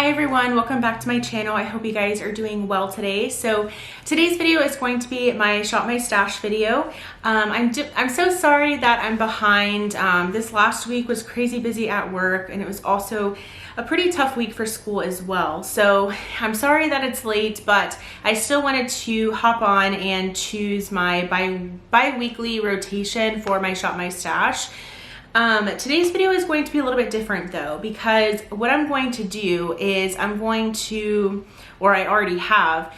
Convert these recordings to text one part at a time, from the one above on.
Hi everyone, welcome back to my channel. I hope you guys are doing well today. So today's video is going to be my Shop My Stash video. I'm so sorry that I'm behind. This last week was crazy busy at work, and it was also a pretty tough week for school as well. So I'm sorry that it's late, but I still wanted to hop on and choose my bi-weekly rotation for my Shop My Stash. Today's video is going to be a little bit different though, because what I'm going to do is I already have,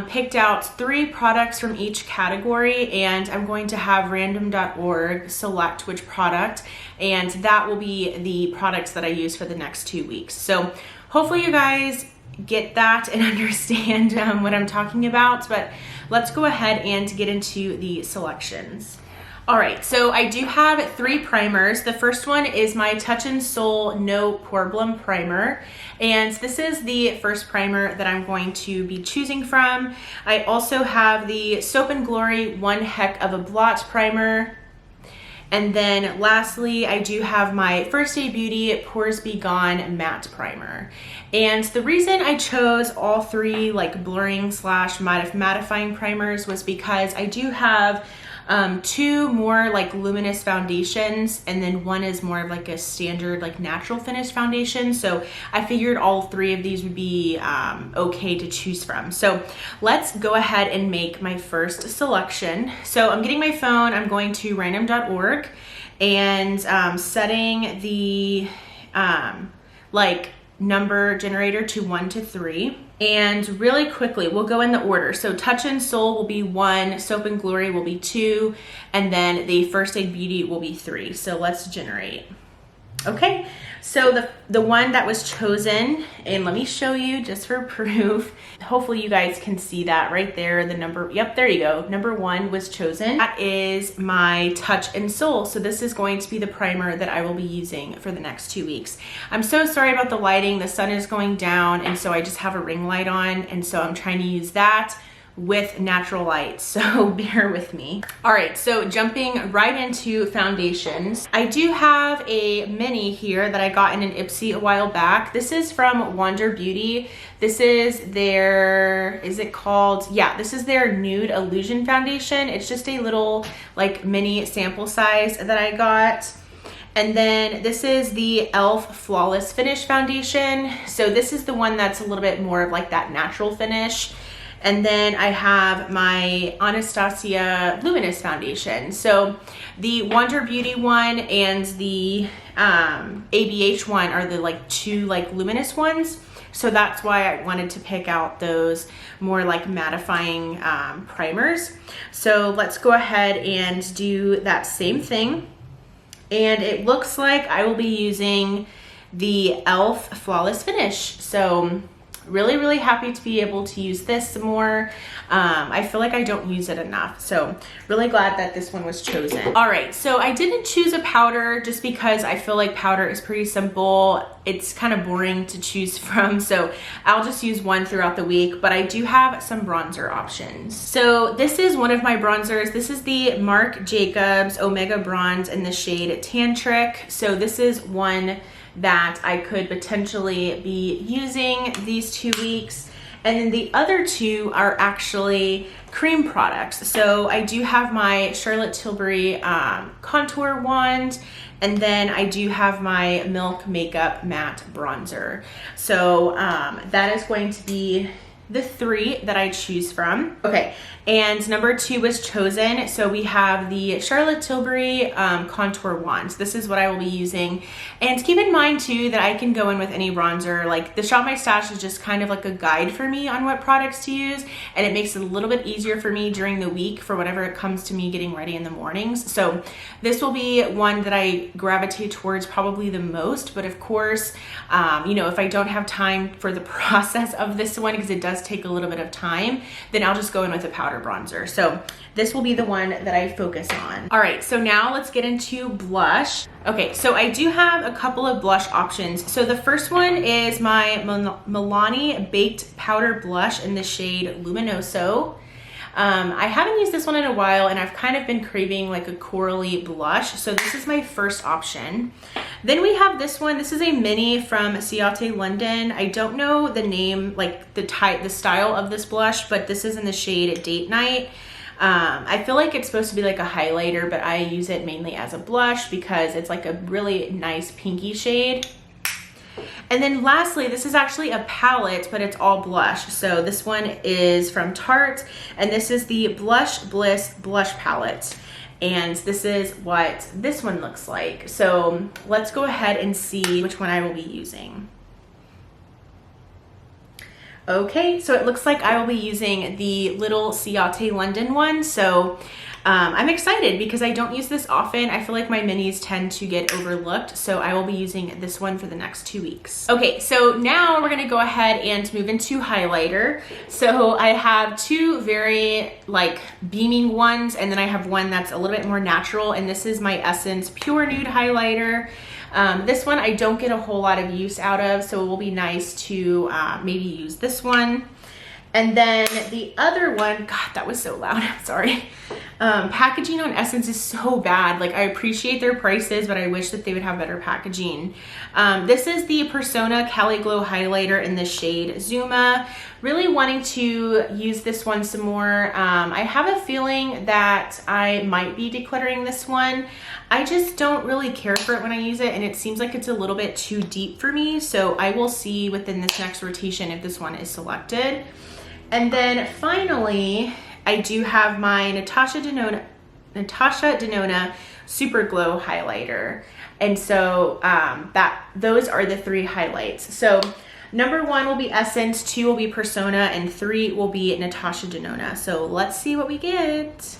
picked out 3 products from each category, and I'm going to have random.org select which product, and that will be the products that I use for the next 2 weeks. So hopefully you guys get that and understand what I'm talking about, but let's go ahead and get into the selections. All right, so I do have 3 primers. The first one is my Touch in Sol No Problem Primer, and this is the first primer that I'm going to be choosing from. I also have the Soap & Glory One Heck of a Blot Primer, and then lastly, I do have my First Aid Beauty Pores Be Gone Matte Primer. And the reason I chose all 3 like blurring / mattifying primers was because I do have 2 more like luminous foundations, and then one is more of like a standard like natural finish foundation. So I figured all 3 of these would be okay to choose from. So let's go ahead and make my first selection. So I'm getting my phone, I'm going to random.org and setting the like number generator to 1 to 3. And really quickly, we'll go in the order. So Touch in Sol will be 1, Soap & Glory will be 2, and then the First Aid Beauty will be 3. So let's generate. Okay, so the one that was chosen, and let me show you just for proof. Hopefully you guys can see that right there, the number, yep, there you go. Number 1 was chosen. That is my Touch in Sol. So this is going to be the primer that I will be using for the next 2 weeks. I'm so sorry about the lighting. The sun is going down, and so I just have a ring light on, and so I'm trying to use that with natural light, so bear with me. All right, so jumping right into foundations. I do have a mini here that I got in an Ipsy a while back. This is from Wander Beauty. This is their, is it called? Yeah, this is their Nude Illusion Foundation. It's just a little like mini sample size that I got. And then this is the e.l.f. Flawless Finish Foundation. So this is the one that's a little bit more of like that natural finish. And then I have my Anastasia Luminous Foundation. So the Wander Beauty one and the ABH one are the like 2 like luminous ones. So that's why I wanted to pick out those more like mattifying primers. So let's go ahead and do that same thing. And it looks like I will be using the e.l.f. Flawless Finish. So really happy to be able to use this some more. I feel like I don't use it enough, so really glad that this one was chosen. All right, so I didn't choose a powder just because I feel like powder is pretty simple. It's kind of boring to choose from, so I'll just use one throughout the week, but I do have some bronzer options. So this is one of my bronzers. This is the Marc Jacobs Omega Bronze in the shade Tantric. So this is one that I could potentially be using these 2 weeks. And then the other 2 are actually cream products. So I do have my Charlotte Tilbury contour wand, and then I do have my Milk Makeup Matte Bronzer. So that is going to be the 3 that I choose from. Okay, and number 2 was chosen. So we have the Charlotte Tilbury contour wand. This is what I will be using. And keep in mind too that I can go in with any bronzer. Like the Shop My Stash is just kind of like a guide for me on what products to use, and it makes it a little bit easier for me during the week for whenever it comes to me getting ready in the mornings. So this will be one that I gravitate towards probably the most, but of course, you know, if I don't have time for the process of this one, because it does take a little bit of time, then I'll just go in with a powder bronzer. So this will be the one that I focus on. All right, so now let's get into blush. Okay, so I do have a couple of blush options. So the first one is my Milani Baked Powder Blush in the shade Luminoso. I haven't used this one in a while, and I've kind of been craving like a corally blush, so this is my first option. Then we have this one. This is a mini from Ciate London. I don't know the name, like the style of this blush, but this is in the shade Date Night. I feel like it's supposed to be like a highlighter, but I use it mainly as a blush because it's like a really nice pinky shade. And then lastly, this is actually a palette, but it's all blush. So this one is from Tarte, and this is the Blush Bliss Blush Palette. And this is what this one looks like. So let's go ahead and see which one I will be using. Okay, so it looks like I will be using the little Ciate London one. So I'm excited because I don't use this often. I feel like my minis tend to get overlooked, so I will be using this one for the next 2 weeks. Okay, so now we're gonna go ahead and move into highlighter. So I have two very like beaming ones, and then I have one that's a little bit more natural, and this is my Essence Pure Nude highlighter. This one I don't get a whole lot of use out of, so it will be nice to maybe use this one. And then the other one, God, that was so loud, I'm sorry. Packaging on Essence is so bad. Like, I appreciate their prices, but I wish that they would have better packaging. This is the Persona Cali Glow highlighter in the shade Zuma. Really wanting to use this one some more. I have a feeling that I might be decluttering this one. I just don't really care for it when I use it, and it seems like it's a little bit too deep for me. So I will see within this next rotation if this one is selected. And then finally, I do have my Natasha Denona Super Glow highlighter. And so those are the three highlights. So number 1 will be Essence, 2 will be Persona, and 3 will be Natasha Denona. So let's see what we get.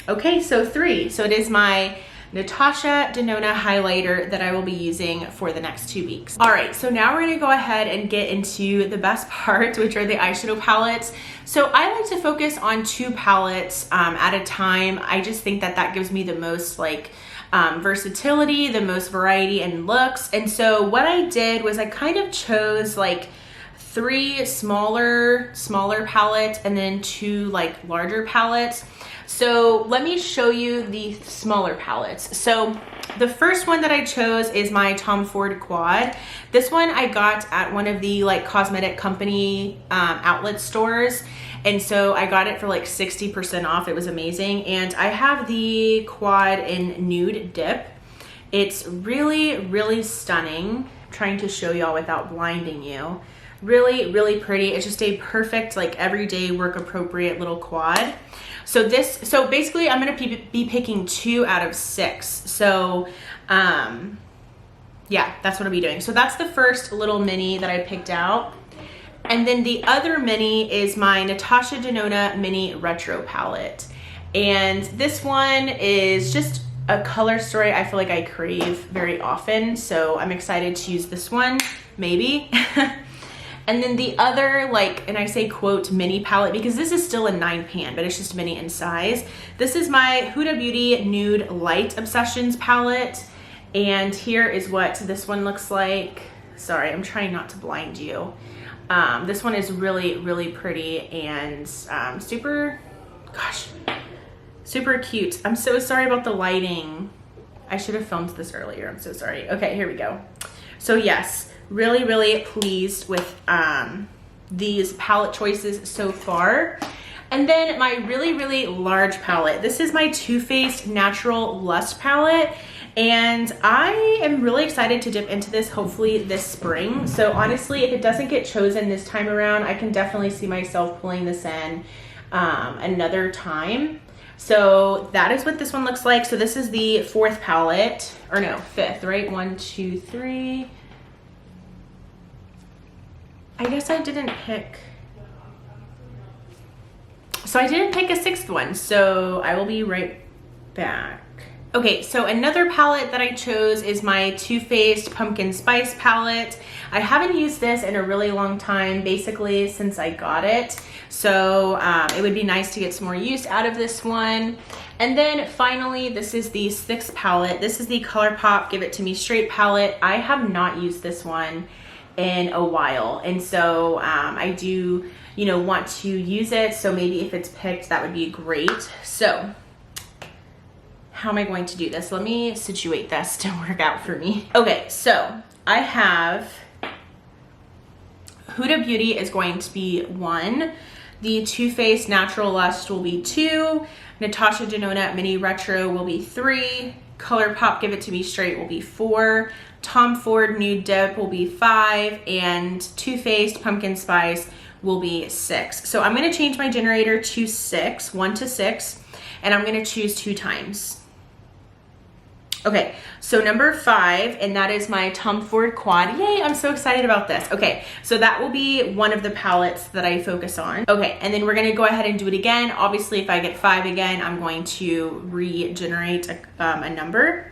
Okay, so 3. So it is my Natasha Denona highlighter that I will be using for the next 2 weeks. All right, so now we're gonna go ahead and get into the best part, which are the eyeshadow palettes. So I like to focus on 2 palettes at a time. I just think that that gives me the most like versatility, the most variety in looks. And so what I did was I kind of chose like 3 smaller palettes and then 2 like larger palettes. So let me show you the smaller palettes. So the first one that I chose is my Tom Ford Quad. This one I got at one of the like cosmetic company outlet stores. And so I got it for like 60% off. It was amazing. And I have the Quad in Nude Dip. It's really, really stunning. I'm trying to show y'all without blinding you. Really, really pretty. It's just a perfect like everyday work appropriate little quad. So basically I'm gonna be picking 2 out of 6. So yeah, that's what I'll be doing. So that's the first little mini that I picked out. And then the other mini is my Natasha Denona Mini Retro Palette. And this one is just a color story I feel like I crave very often. So I'm excited to use this one, maybe. And then the other, like, and I say quote mini palette because this is still a 9 pan, but it's just mini in size. This is my Huda Beauty Nude Light Obsessions palette. And here is what this one looks like. Sorry, I'm trying not to blind you. This one is really, really pretty and super cute. I'm so sorry about the lighting. I should have filmed this earlier. I'm so sorry. Okay, here we go. So yes. Really, really pleased with these palette choices so far. And then my really, really large palette. This is my Too Faced Natural Lust palette. And I am really excited to dip into this hopefully this spring. So honestly, if it doesn't get chosen this time around, I can definitely see myself pulling this in another time. So that is what this one looks like. So this is the 4th palette, or no, 5th, right? 1, 2, 3. I guess I didn't pick. So I didn't pick a 6th one, so I will be right back. Okay, so another palette that I chose is my Too Faced Pumpkin Spice palette. I haven't used this in a really long time, basically since I got it. So it would be nice to get some more use out of this one. And then finally, this is the 6th palette. This is the ColourPop Give It To Me Straight palette. I have not used this one in a while. And so I do, you know, want to use it. So maybe if it's picked, that would be great. So how am I going to do this? Let me situate this to work out for me. Okay, so I have Huda Beauty is going to be 1. The Too Faced Natural Lust will be 2. Natasha Denona Mini Retro will be 3. ColourPop Give It To Me Straight will be 4. Tom Ford Nude Dip will be 5. And Too Faced Pumpkin Spice will be 6. So I'm going to change my generator to 6, 1 to 6, and I'm going to choose 2 times. Okay, so number 5, and that is my Tom Ford Quad. Yay, I'm so excited about this. Okay, so that will be one of the palettes that I focus on. Okay, and then we're gonna go ahead and do it again. Obviously, if I get 5 again, I'm going to regenerate a number.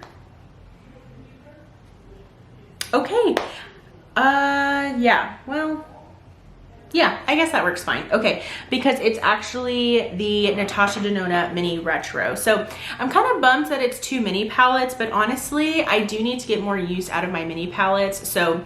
Okay, yeah, well, yeah, I guess that works fine. Okay, because it's actually the Natasha Denona Mini Retro. So I'm kind of bummed that it's 2 mini palettes, but honestly, I do need to get more use out of my mini palettes. So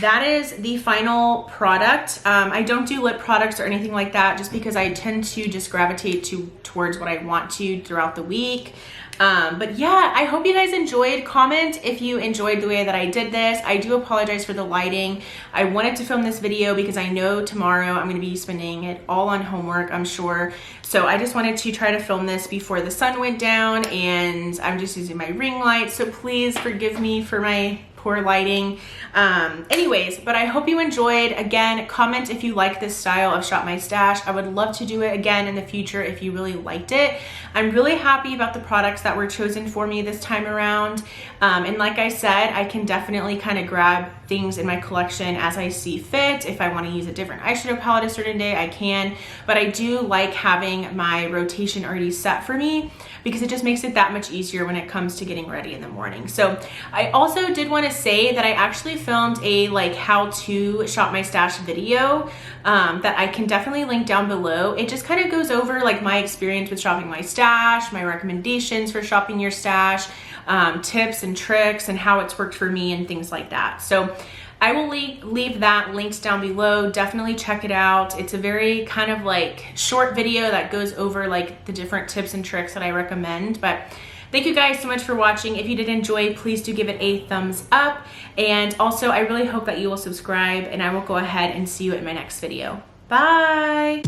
that is the final product. I don't do lip products or anything like that just because I tend to just gravitate towards what I want to throughout the week. But yeah, I hope you guys enjoyed. Comment if you enjoyed the way that I did this. I do apologize for the lighting. I wanted to film this video because I know tomorrow I'm going to be spending it all on homework, I'm sure. So I just wanted to try to film this before the sun went down, and I'm just using my ring light. So please forgive me for my poor lighting. Anyways, but I hope you enjoyed. Again, comment if you like this style of Shop My Stash. I would love to do it again in the future if you really liked it. I'm really happy about the products that were chosen for me this time around. And like I said, I can definitely kind of grab things in my collection as I see fit. If I want to use a different eyeshadow palette a certain day, I can. But I do like having my rotation already set for me because it just makes it that much easier when it comes to getting ready in the morning. So I also did want to say that I actually filmed a like how to shop my stash video that I can definitely link down below. It just kind of goes over like my experience with shopping my stash, my recommendations for shopping your stash, tips and tricks and how it's worked for me and things like that. So I will leave that linked down below. Definitely check it out. It's a very kind of like short video that goes over like the different tips and tricks that I recommend. But thank you guys so much for watching. If you did enjoy, please do give it a thumbs up. And also, I really hope that you will subscribe, and I will go ahead and see you in my next video. Bye.